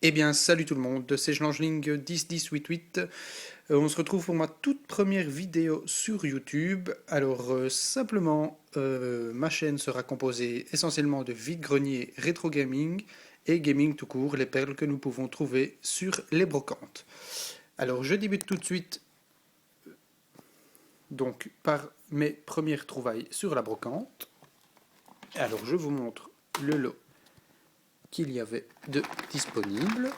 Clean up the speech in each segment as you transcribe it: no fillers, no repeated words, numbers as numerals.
Eh bien, salut tout le monde, c'est Jlangeling 101088. On se retrouve pour ma toute première vidéo sur YouTube. Alors, simplement, ma chaîne sera composée essentiellement de vide-grenier rétro gaming et gaming tout court, les perles que nous pouvons trouver sur les brocantes. Alors, je débute tout de suite donc par mes premières trouvailles sur la brocante. Alors, je vous montre le lot qu'il y avait de disponible.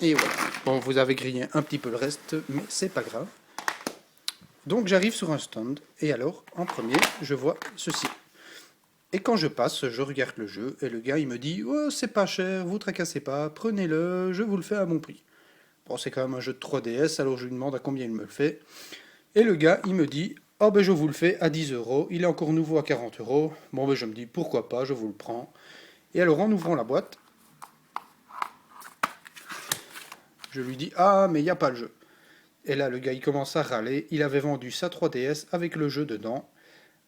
Et voilà. Bon, vous avez grillé un petit peu le reste, mais c'est pas grave. Donc j'arrive sur un stand, et alors, en premier, je vois ceci. Et quand je passe, je regarde le jeu, et le gars il me dit « Oh, c'est pas cher, vous tracassez pas, prenez-le, je vous le fais à bon prix. » Bon, c'est quand même un jeu de 3DS, alors je lui demande à combien il me le fait. Et le gars, il me dit « Oh ben je vous le fais à 10 euros, il est encore nouveau à 40 euros. » Bon ben je me dis « Pourquoi pas, je vous le prends. » Et alors en ouvrant la boîte, je lui dis « Ah, mais il n'y a pas le jeu. » Et là, le gars, il commence à râler. Il avait vendu sa 3DS avec le jeu dedans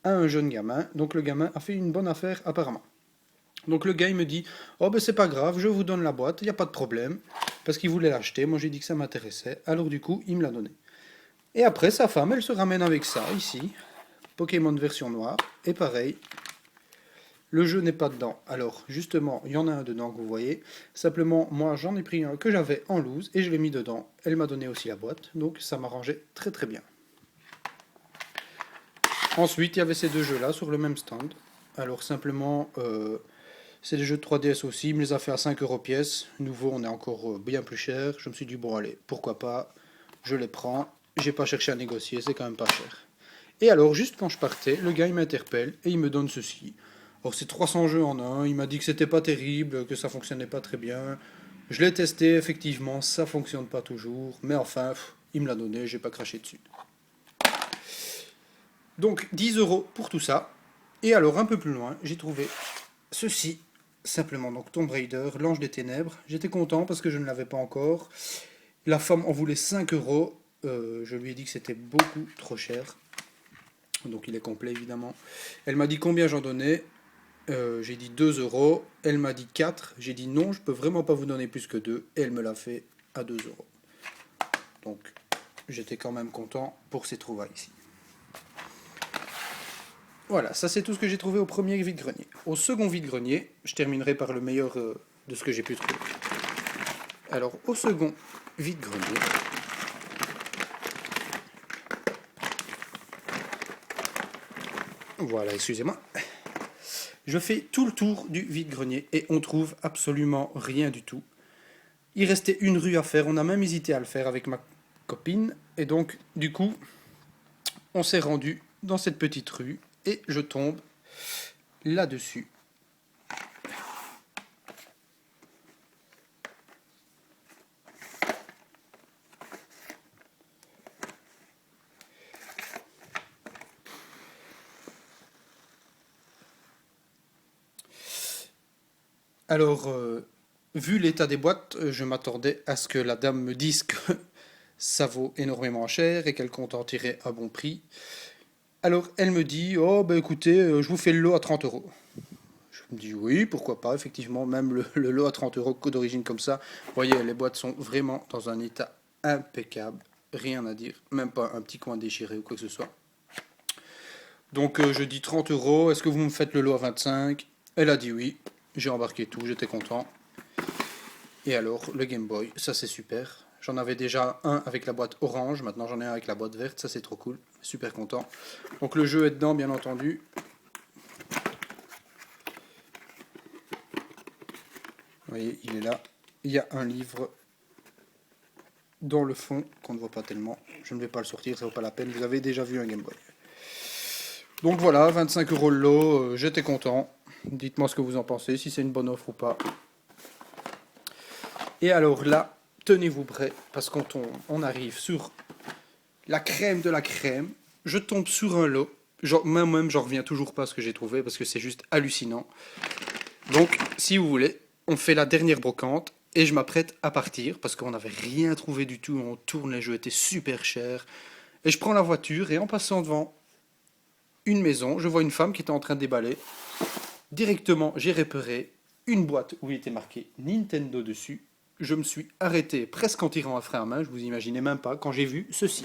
à un jeune gamin. Donc le gamin a fait une bonne affaire apparemment. Donc le gars, il me dit « Oh ben c'est pas grave, je vous donne la boîte, il n'y a pas de problème. » Parce qu'il voulait l'acheter. Moi, j'ai dit que ça m'intéressait. Alors du coup, il me l'a donné. Et après, sa femme, elle se ramène avec ça, ici. Pokémon version noire. Et pareil, le jeu n'est pas dedans. Alors, justement, il y en a un dedans que vous voyez. Simplement, moi, j'en ai pris un que j'avais en loose et je l'ai mis dedans. Elle m'a donné aussi la boîte. Donc, ça m'arrangeait très très bien. Ensuite, il y avait ces deux jeux-là sur le même stand. Alors, simplement, c'est des jeux de 3DS aussi. Il me les a fait à 5 euros pièce. Nouveau, on est encore bien plus cher. Je me suis dit, bon, allez, pourquoi pas. Je les prends. J'ai pas cherché à négocier, c'est quand même pas cher. Et alors, juste quand je partais, le gars il m'interpelle et il me donne ceci. Alors, c'est 300 jeux en un. Il m'a dit que c'était pas terrible, que ça fonctionnait pas très bien. Je l'ai testé, effectivement, ça fonctionne pas toujours. Mais enfin, il me l'a donné, j'ai pas craché dessus. Donc, 10 euros pour tout ça. Et alors, un peu plus loin, j'ai trouvé ceci. Simplement, donc Tomb Raider, l'Ange des Ténèbres. J'étais content parce que je ne l'avais pas encore. La femme en voulait 5 euros. Je lui ai dit que c'était beaucoup trop cher. Donc il est complet évidemment. Elle m'a dit combien j'en donnais. J'ai dit 2 euros. Elle m'a dit 4. J'ai dit non, je peux vraiment pas vous donner plus que 2. Et elle me l'a fait à 2 euros. Donc j'étais quand même content pour ces trouvailles ici. Voilà, ça c'est tout ce que j'ai trouvé au premier vide-grenier. Au second vide-grenier, je terminerai par le meilleur de ce que j'ai pu trouver. Alors au second vide-grenier, voilà, excusez-moi. Je fais tout le tour du vide-grenier et on trouve absolument rien du tout. Il restait une rue à faire, on a même hésité à le faire avec ma copine. Et donc, du coup, on s'est rendu dans cette petite rue et je tombe là-dessus. Alors, vu l'état des boîtes, je m'attendais à ce que la dame me dise que ça vaut énormément cher et qu'elle compte en tirer à bon prix. Alors, elle me dit, oh, bah écoutez, je vous fais le lot à 30 euros. Je me dis, oui, pourquoi pas, effectivement, même le lot à 30 euros d'origine comme ça. Vous voyez, les boîtes sont vraiment dans un état impeccable, rien à dire, même pas un petit coin déchiré ou quoi que ce soit. Donc, je dis 30 euros, est-ce que vous me faites le lot à 25? Elle a dit oui, j'ai embarqué tout, j'étais content. Et alors, le Game Boy, ça c'est super. J'en avais déjà un avec la boîte orange, maintenant j'en ai un avec la boîte verte, ça c'est trop cool, super content. Donc le jeu est dedans bien entendu. Vous voyez, il est là. Il y a un livre dans le fond qu'on ne voit pas tellement. Je ne vais pas le sortir, ça vaut pas la peine, vous avez déjà vu un Game Boy. Donc voilà, 25 euros le lot, j'étais content. Dites-moi ce que vous en pensez, si c'est une bonne offre ou pas. Et alors là, tenez-vous prêts, parce qu'on on arrive sur la crème de la crème. Je tombe sur un lot. Moi-même, j'en reviens toujours pas à ce que j'ai trouvé, parce que c'est juste hallucinant. Donc, si vous voulez, on fait la dernière brocante. Et je m'apprête à partir parce qu'on n'avait rien trouvé du tout. On tourne, les jeux étaient super chers. Et je prends la voiture et en passant devant une maison, je vois une femme qui était en train de déballer. Directement, j'ai repéré une boîte où il était marqué Nintendo dessus. Je me suis arrêté presque en tirant un frein à main, je vous imaginez même pas, quand j'ai vu ceci.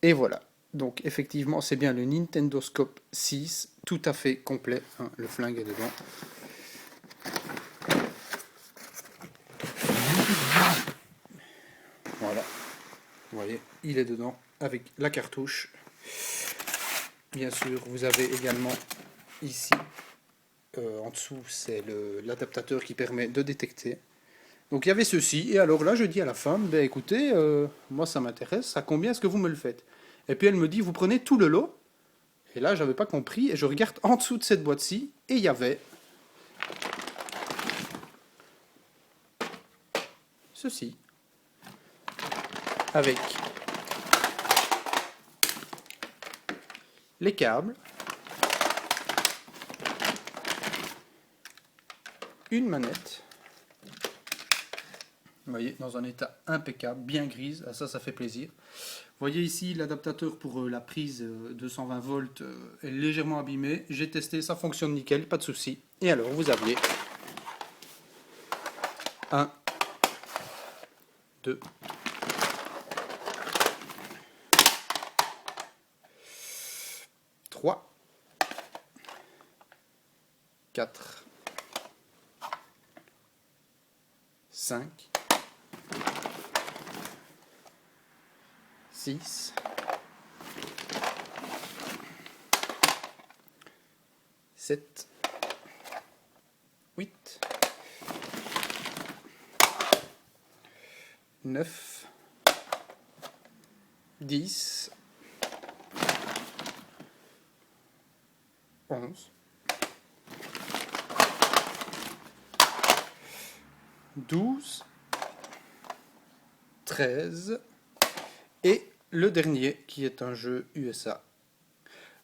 Et voilà. Donc effectivement, c'est bien le Nintendo Scope 6, tout à fait complet. Hein, le flingue est dedans. Voilà. Vous voyez, il est dedans avec la cartouche. Bien sûr, vous avez également ici, en dessous, c'est l'adaptateur qui permet de détecter. Donc il y avait ceci, et alors là je dis à la femme, ben écoutez, moi ça m'intéresse, à combien est-ce que vous me le faites? Et puis elle me dit, vous prenez tout le lot? Et là j'avais pas compris, et je regarde en dessous de cette boîte-ci, et il y avait ceci, avec les câbles, une manette, vous voyez, dans un état impeccable, bien grise, ah, ça fait plaisir. Vous voyez ici l'adaptateur pour la prise 220 volts est légèrement abîmé. J'ai testé, ça fonctionne nickel, pas de souci. Et alors vous aviez 1, 2, 3, 4, 5, 6, 7, 8, 9, 10, 11, 12, 13 et le dernier qui est un jeu USA.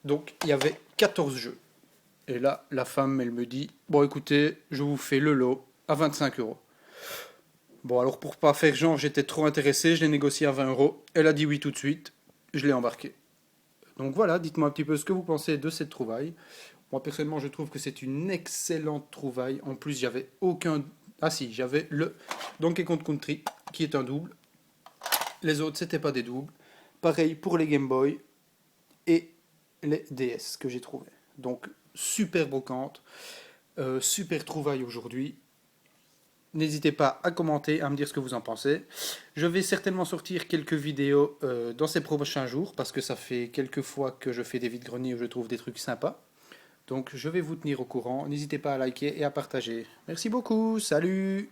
Donc il y avait 14 jeux. Et là, la femme, elle me dit, bon écoutez, je vous fais le lot à 25 euros. Bon alors pour pas faire genre, j'étais trop intéressé, je l'ai négocié à 20 euros. Elle a dit oui tout de suite, je l'ai embarqué. Donc voilà, dites-moi un petit peu ce que vous pensez de cette trouvaille. Moi personnellement, je trouve que c'est une excellente trouvaille. En plus, j'avais aucun... Ah si, j'avais le Donkey Kong Country, qui est un double. Les autres, c'était pas des doubles. Pareil pour les Game Boy et les DS que j'ai trouvé. Donc, super brocante, super trouvaille aujourd'hui. N'hésitez pas à commenter, à me dire ce que vous en pensez. Je vais certainement sortir quelques vidéos dans ces prochains jours, parce que ça fait quelques fois que je fais des vides-greniers où je trouve des trucs sympas. Donc je vais vous tenir au courant. N'hésitez pas à liker et à partager. Merci beaucoup, salut!